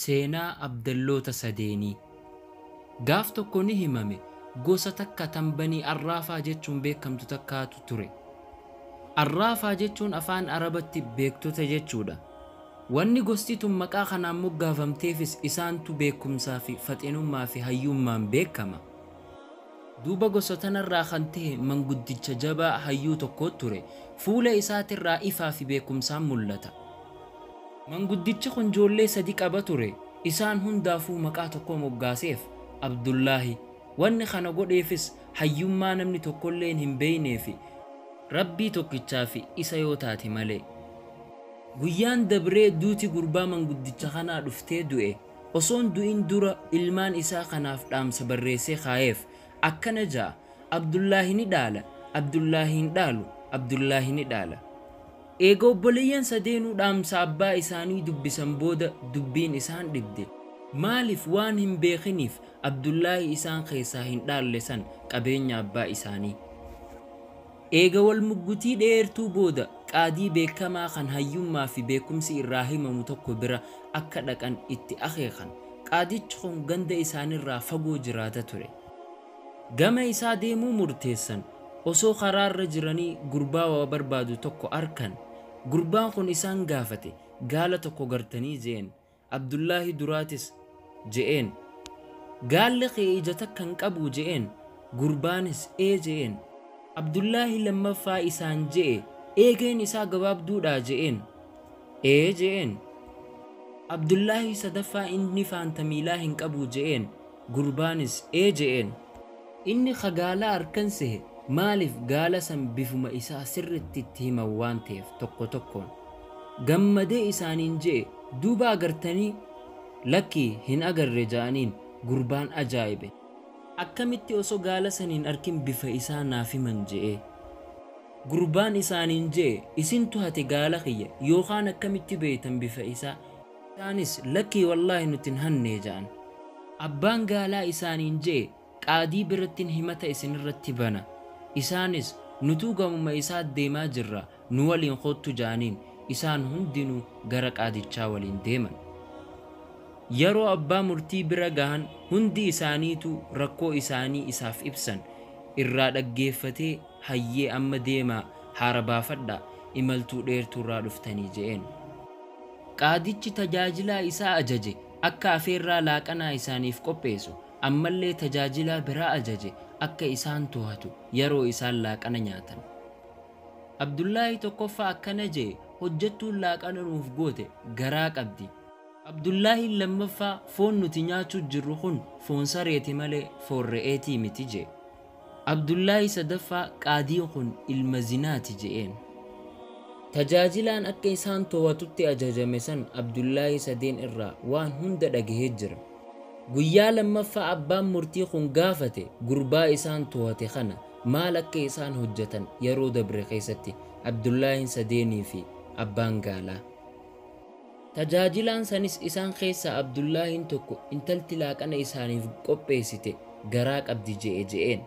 Seenaa Abdalloota Sadeenii. Gaaf tokko ni himame gosa takka tambanii arraafaa jechuun beekamtu takkaatu ture. Arraafaa jechuun afaan Arabatti beektota jechuudha. Wanni gosti tun maqaa kanaan moggaafamteefis isaantu beekumsaa fi faxinummaa fi hayyummaan beekama. Duuba gosa tanarraa kan ta'e manguddicha jabaa hayyuu tokko ture. Fuula isaatirraa ifaa fi beekumsaan mul'ata. Manguddichi kun ijoollee sadi qaba ture. Isaan hundaafuu maqaa tokko moggaaseef Abdullaahi. Wanni kana godheefis hayyummaa namni tokkollee hin beeyneefi Rabbii tokkichaa fi isa yoo taate malee. Guyyaan dabree duuti gurbaa manguddicha kanaa dhuftee du'e. Osoon du'in dura ilmaan isaa kanaaf dhaamsa barreessee kaa'eef akkana ja'a: Abdullaahi ni dhaala, Abdullaahi hin dhaalu, Abdullaahi ni dhaala. Eega obboleeyyan sadeenuu dhaamsa abbaa isaanii dubbisan booda dubbiin isaan dhibde. Maaliif waan hin beekiniif Abdullaahi isaan keessaa hin dhaalle san qabeenya abbaa isaanii. Eega wal muggutii dheertuu booda qaadii beekamaa kan hayyummaa fi beekumsi irraa himamu tokko bira akka dhaqan itti akeekan. Qaadichi kun ganda isaanirraa fagoo jiraata ture. Gama isaa deemuu murteessan. Osoo karaarra jiranii gurbaa waa barbaadu tokko arkan. Gurbaan kun isaan gaafate, gaala tokko gartanii jeen. Abdullaahi duraatis jeen. Gaalli kee ija takka hin qabu jeen. Gurbaanis jeen. Abdullaahi lammaffaa isaan jee. Eegeen isaa gabaabduudha jeen. Jeen. Abdullaahi sadaffaa inni faanta miilaa hin qabu jeen. Gurbaanis jeen. Inni khagaalaa harkan sehe. Maaliif gaala san bifuma isaa sirritti itti himan waan ta'eef tokko tokkoon. Gammadee isaaniin jee. Duuba agartanii? Lakkii hin agarre ja'aniin. Gurbaan ajaa'ibe. Akkamitti osoo gaala saniin arkin bifa isaa naaf himan je'e. Gurbaan isaaniin jee. Isintu hate gaala kiyya yookaan akkamitti beeytan bifa isaa? Isaanis lakkii wallaahi nuti hin hannee ja'an. Abbaan gaalaa isaaniin jee. Qaadii birattiin himata isinirratti bana. Isaanis nutuu gamuma isaa deemaa jirra nu waliin kottu ja'aniin. Isaan hundinuu gara qaadichaa waliin deeman. Yeroo abbaa murtii bira gahan hundi isaaniitu rakkoo isaanii isaaf ibsan. Irraa dhaggeeffatee hayyee amma deemaa haara baafadhaa imaltuu dheertuurraa dhuftanii je'een. Qaadichi tajaajilaa isaa ajaje akka afeerraa laaqanaa isaaniif qopheessu. Ammallee tajaajilaa biraa ajaje akka isaan to'atu yeroo isaan laaqana nyaatan. Abdullaahi tokkoffaa akkana jee. Hojjettuun laaqana nuuf goote garaa qabdi. Abdullaahi lammaffaa foon nuti nyaachuu jirru kun foon sareeti malee foon re'eetii miti jee. Abdullaahi sadaffaa qaadiin kun ilma zinaati je'een. Tajaajilaan akka isaan to'atutti ajajame san Abdullaahi sadeen irraa waan hunda dhagahee jira. Guyyaa lammaffaa abbaan murtii kun gaafate gurbaa isaan to'ate kana maal akka isaan hojjetan yeroo dabre keessatti Abdullaahin sadeenii fi abbaan gaalaa. Tajaajilaan sanis isaan keessaa Abdullaahin tokko intalti laaqana isaaniif qopheessite garaa qabdi je'een.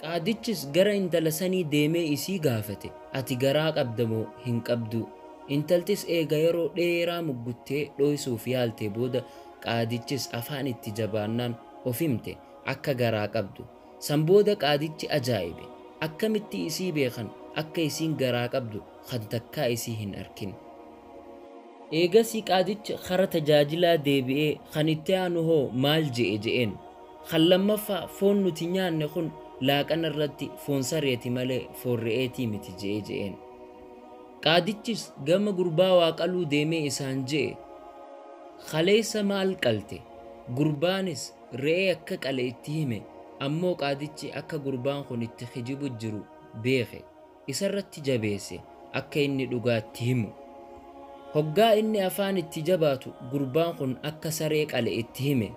Qaadichis gara intala sanii deemee isii gaafate, ati garaa qabda moo hin qabdu? Intaltis eega yeroo dheeraa mugguttee dhoysuuf yaalte booda qaadichis afaan itti jabaannaan of himte akka garaa qabdu. San booda qaadichi ajaa'ibe. Akkamitti isii beekan akka isiin garaa qabdu kan takkaa isii hin arkin. Eegasii qaadichi kara tajaajilaa deebi'ee kan itti aanu hoo maal je'een. Kan lammaffaa foon nuti nyaanne kun laaqana irratti foon sareeti malee foon re'eetii miti je'een. Qaadichis gama gurbaa waa qaluu deemee isaan je'e. Kaleessa maal qalte? Gurbaanis re'ee akka qale itti hime. Ammoo qaadichi akka gurbaan kun itti hijibu jiru beeke. Isarratti jabeesse akka inni dhugaatti himu. Hoggaa inni afaan itti jabaatu gurbaan kun akka saree qale itti hime.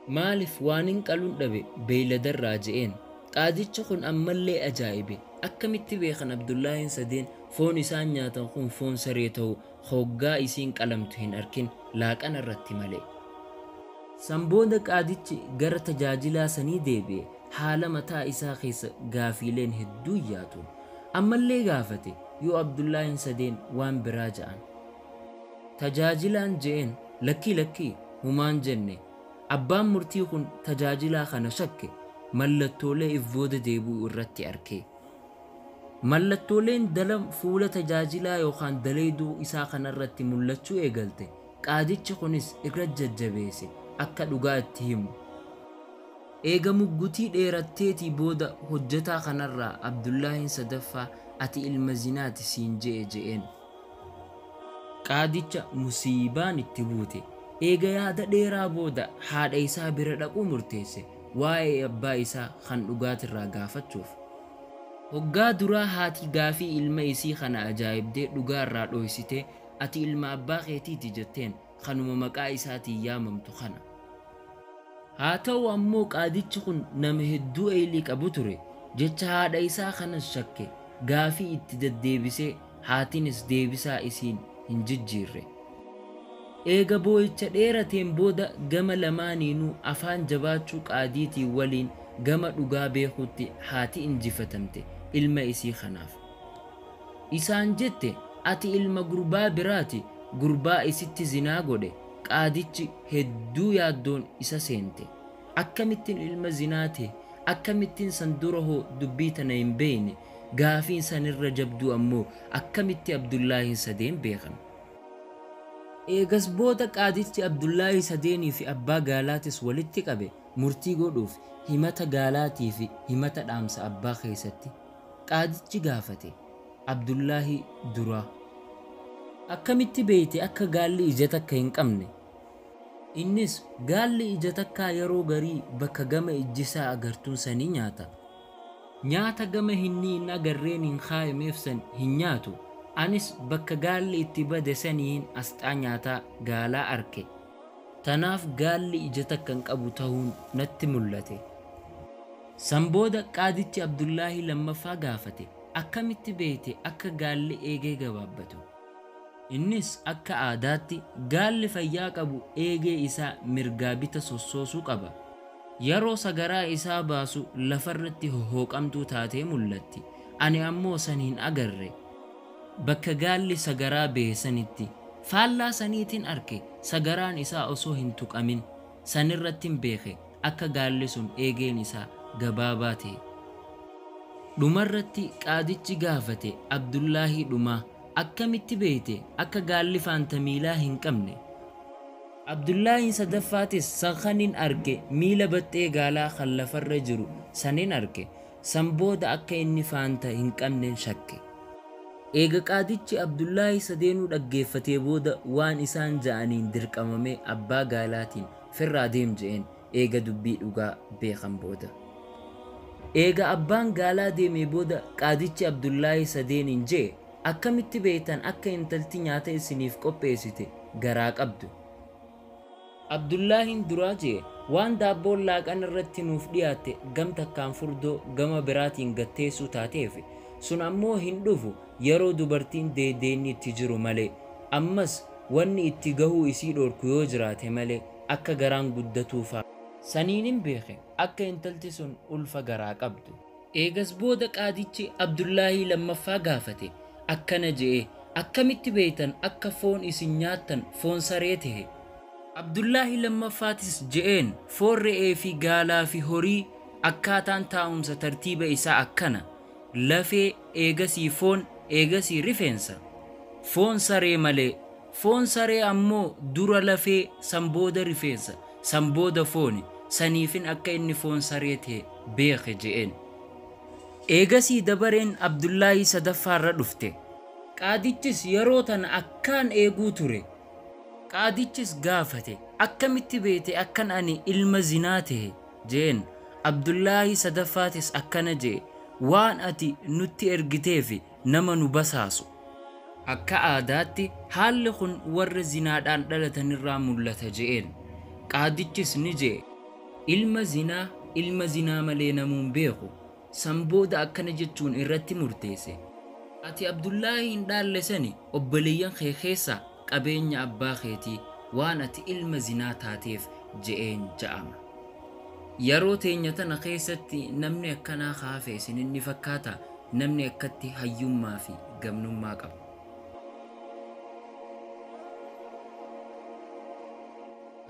Maaliif waan hin qaluun dhabe beeyladarraa je'een. Qaadichi kun ammallee ajaa'ibe. Akkamitti beekan Abdullaahin sadeen foon isaan nyaatan kun foon saree ta'u hoggaa isiin qalamtu hin arkin laaqana irratti malee. San booda qaadichi gara tajaajilaa sanii deebi'e. Haala mataa isaa keessa gaafiileen hedduu yaatu. Ammallee gaafate yoo Abdullaahin sadeen waan biraa ja'an. Tajaajilaan je'een lakkii humaan jenne abbaan murtii kun tajaajilaa kana shakke mallattoolee if booda deebi'u irratti arke. Mallattooleen dalam fuula tajaajilaa yookaan daleeduu isaa kanarratti mul'achuu eegalte qaadichi kunis irra jajjabeesse akka dhugaa itti himu. Eega muggutii dheeratteetii booda hojjetaa kanarraa Abdullaahiin sadaffaa ati ilma zinaati siin je'een. Qaadicha musiibaan itti buute. Eega yaada dheeraa booda haadha isaa bira dhaquu murteesse waa'ee abbaa isaa kan dhugaatirraa gaafachuuf. Hoggaa duraa haati gaafii ilma isii kana ajaa'ibdee dhugaarraa dhoysitee ati ilma abbaa keetiiti jetteen kanuma maqaa isaatiin yaamamtu kana. Haa ta'u ammoo qaadichi kun nama hedduu eelii qabu ture jecha haadha isaa kanas shakke gaafii itti deddeebisee haatinis deebisaa isiin hin jijjiirre. Eega boo'icha dheerateen booda gama lamaaniinuu afaan jabaachuu qaadiitiin waliin gama dhugaa beekuutti haati injifatamte ilma isii kanaaf. Isaan jette ati ilma gurbaa biraati gurbaa isitti zinaa godhe. Qaadichi hedduu yaaddoon isa seente. Akkamittiin ilma zinaate akkamittiin san dura hoo dubbii tana hin beekne gaafiin sanirra jabduu ammoo akkamitti Abdullaahiin sadeen beekan. Eegas booda qaadichi Abdullaahii sadeenii fi abbaa gaalaatis walitti qabe murtii godhuuf himata gaalaatii fi himata dhaamsa abbaa keessatti. Qaadichi gaafate Abdullaahii duraa akkamitti beeyte akka gaalli ija takka hin qabne. Innis gaalli ija takkaa yeroo garii bakka gama ijjisaa agartuun sanii nyaata. Nyaata gama hinni hin agarreen hin kaayameef san hin nyaatu. Anis bakka gaalli itti bade saniin asxaa nyaataa gaalaa arke. Tanaaf gaalli ija takka hin qabu ta'uun natti mul'ate. San booda qaadichi Abdullaahii lammaffaa gaafate akkamitti beeyte akka gaalli eegee gabaabbatu. Innis akka aadaatti gaalli fayyaa qabu eegee isaa mirgaa bita sossoosuu qaba. Yeroo sagaraa isaa baasu lafarratti hohooqamtuu taatee mul'atti. Ani ammoo san hin agarre. Bakka gaalli sagaraa beesanitti faallaa saniitiin arke sagaraan isaa osoo hin tuqamin sanirratti hin beeke akka gaalli sun eegeen isaa gabaabaa ta'e. Dhumarratti qaadichi gaafate Abdullaahii dhumaa akkamitti beeyte akka gaalli faanta miilaa hin qabne. Abdullaahiin sadaffaatis sankanin arke miila baxxee gaalaa kan lafarra jiru sanin arke san booda akka inni faanta hin qabne shakke. Eega qaadichi Abdullaahii sadeenuu dhaggeeffatee booda waan isaan ja'aniin dirqamamee abbaa gaalaatiin firraa deem je'een eega dubbii dhugaa beekan booda. Eega abbaan gaalaa deemee booda qaadichi Abdullaahii sadeeniin je'e akkamitti beeytan akka intalti nyaata isiniif qopheessite garaa qabdu. Abdullaahiin duraa je'e waan daabboon laaqan irratti nuuf dhiyaatte gam takkaan furdoo gama biraatiin gatteessuu taateef sun ammoo hin dhufu yeroo dubartiin deedeenni itti jiru malee ammas wanni itti gahuu isii dhorku yoo jiraate malee akka garaan guddatuufa saniin hin beeke akka intalti sun ulfa garaa qabdu. Eegas booda qaadichi Abdullaahii lammaffaa gaafate akkana je'e akkamitti beeytan akka foon isin nyaattan foon saree ta'e. Abdullaahii lammaffaatis je'een foon re'ee fi gaalaa fi horii akkaataan taa'umsa tartiiba isaa akkana lafee eegasii foon eegasii rifeensa. Foon saree malee foon saree ammoo dura lafee sanbooda rifeensa sanbooda fooni saniifin akka inni foon saree ta'e beeke je'een. Eegasii dabareen Abdullaahii sadaffaarra dhufte. Qaadichis yeroo tana akkaan eeguu ture. Qaadichis gaafate akkamitti beete akkan ani ilma zinaa ta'e je'een. Abdullaahii sadaffaatis akkana je'e waan ati nutti ergiteef nama nu basaasu. Akka aadaatti haalli kun warra zinaadhaan dhalatanirraa mul'ata je'een. Qaadichis ni je'e ilma zinaa malee namuun beeku. San booda akkana jechuun irratti murteesse. Ati Abdullaahii hin dhaalle sani obboleeyyan kee keessaa qabeenya abbaa keetii waan ati ilma zinaa taateef je'een ja'ama. Yeroo teenya tana keessatti namni akkanaa kaafe isin inni fakkaata namni akkatti hayyummaa fi gamnummaa qaba.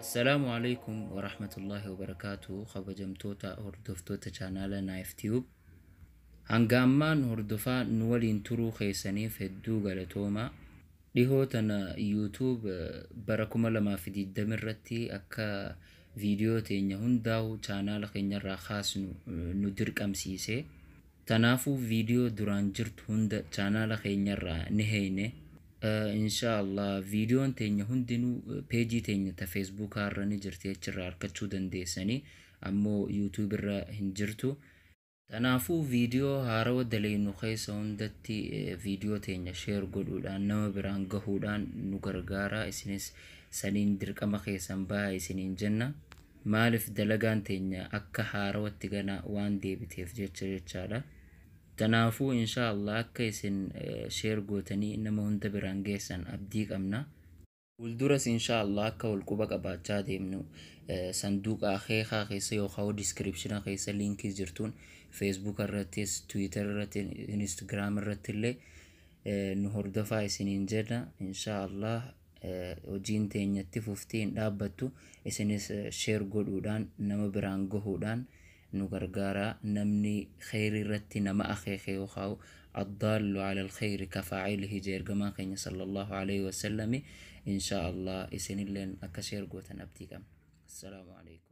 السلام عليكم ورحمة الله وبركاته. خبجمتوتا هردفتوتا channel نايف تيوب. هنگامان هردفا نولين ترو خيساني فدو غلطوما. dhihootana YouTube barakuma lama fidi damirratti akka viidiyoo teenya hundaa'u chaanaala keenyarraa kaasnu nu dirqamsiise. Tanaafuu viidiyoo duraan jirtu hunda chaanaala keenyarraa ni heeyne. Inshallah viidiyoon teenya hundinuu peejii teenya ta Facebook irra ni jirti, achirraa argachuu dandeessanii, ammoo YouTube irra hin jirtu. Tanaafuu viidiyoo haarawaa daleenyu keessa hundatti viidiyoo teenya share godhuudhaan nama biraan gahuudhaan nu gargaara. Isinis saniin dirqama keessan bahaa isiniin jenna. Maaliif dalagaan teenya akka haarawatti gana waan deebiteef jechaadha. Tanaafuu inshallah akka isin share gootanii nama hunda biraan geessan abdii qabna. Fuulduras inshallah akka walquba qabaachaa deemnu sanduuqa akeekaa keessa yookaan description keessa linkii jirtuun Facebook irrattis, Twitter irratti, Instagram irratti illee nu hordofaa isiniin jenna. Inshallah hojiin teenyatti fuftiin dhaabbattu, isinis share godhuudhaan nama biraan gahuudhaan nu gargaara. Namni khayri irratti nama akeeke yookaan الضال على الخير كفاعله جرجما كين صلى الله عليه وسلم إن شاء الله إسنين لين أكسير قوتنا بتيكم. السلام عليكم.